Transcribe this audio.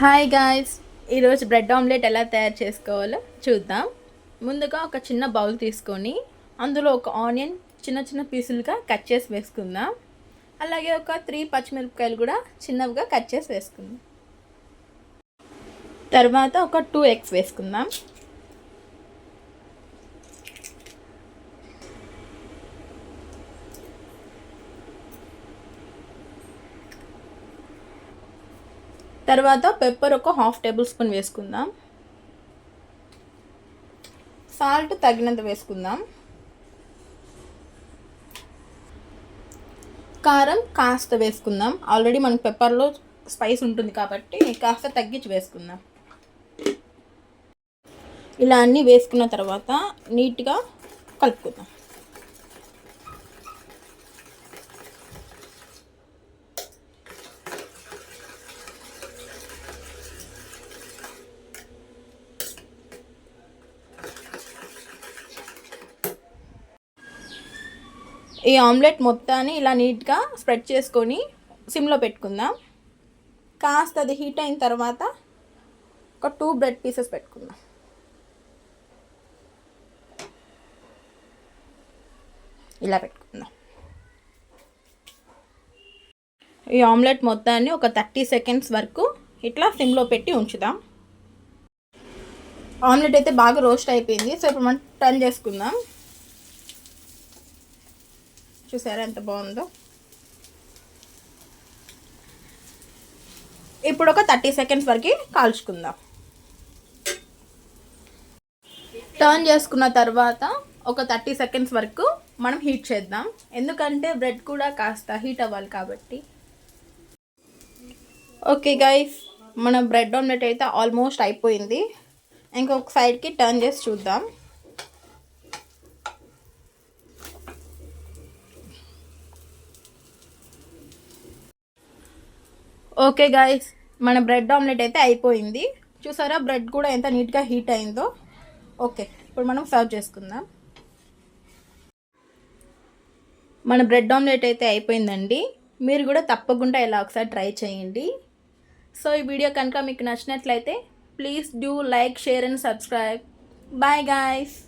Hi guys, ఈరోజు bread omelette ఎలా తయారు చేసుకోవాలో చూద్దాం. ముందుగా ఒక చిన్న బౌల్ తీసుకొని అందులో ఒక ఆనియన్ చిన్న చిన్న పీసులుగా కట్ చేసి వేసుకుందాం. అలాగే ఒక 3 పచ్చిమిరపకాయలు కూడా చిన్నవిగా కట్ చేసి వేసుకుందాం. తర్వాత ఒక 2 ఎగ్స్ వేసుకుందాం. తర్వాత పెప్పర్ ఒక 1/2 టేబుల్ స్పూన్ వేసుకుందాం. సాల్ట్ తగినంత వేసుకుందాం. కారం కాస్త వేసుకుందాం. ఆల్రెడీ మనకి పెప్పర్లో స్పైస్ ఉంటుంది కాబట్టి కాస్త తగ్గించి వేసుకుందాం. ఇలా అన్నీ వేసుకున్న తర్వాత నీట్గా కలుపుకుందాం. ఈ ఆమ్లెట్ మొత్తాన్ని ఇలా నీట్గా స్ప్రెడ్ చేసుకొని సిమ్లో పెట్టుకుందాం. కాస్త అది హీట్ అయిన తర్వాత ఒక 2 బ్రెడ్ పీసెస్ పెట్టుకుందాం. ఇలా పెట్టుకుందాం. ఈ ఆమ్లెట్ మొత్తాన్ని ఒక 30 సెకండ్స్ వరకు ఇట్లా సిమ్లో పెట్టి ఉంచుదాం. ఆమ్లెట్ అయితే బాగా రోస్ట్ అయిపోయింది. సో ఇప్పుడు మనం టర్న్ చేసుకుందాం. చూసారా ఎంత బాగుందో. ఇప్పుడు ఒక 30 సెకండ్స్ వరకు కాల్చుకుందాం. టర్న్ చేసుకున్న తర్వాత ఒక 30 సెకండ్స్ వరకు మనం హీట్ చేద్దాం. ఎందుకంటే బ్రెడ్ కూడా కాస్త హీట్ అవ్వాలి కాబట్టి. ఓకే గైస్, మన బ్రెడ్ ఆమ్లెట్ అయితే ఆల్మోస్ట్ అయిపోయింది. ఇంకొక సైడ్కి టర్న్ చేసి చూద్దాం. ఓకే గాయస్, మన బ్రెడ్ ఆమ్లెట్ అయితే అయిపోయింది. చూసారా బ్రెడ్ కూడా ఎంత నీట్గా హీట్ అయిందో. ఓకే, ఇప్పుడు మనం సర్వ్ చేసుకుందాం. మన బ్రెడ్ ఆమ్లెట్ అయితే అయిపోయిందండి. మీరు కూడా తప్పకుండా ఇలా ఒకసారి ట్రై చేయండి. సో ఈ వీడియో కనుక మీకు నచ్చినట్లయితే please do like, share and subscribe. Bye guys.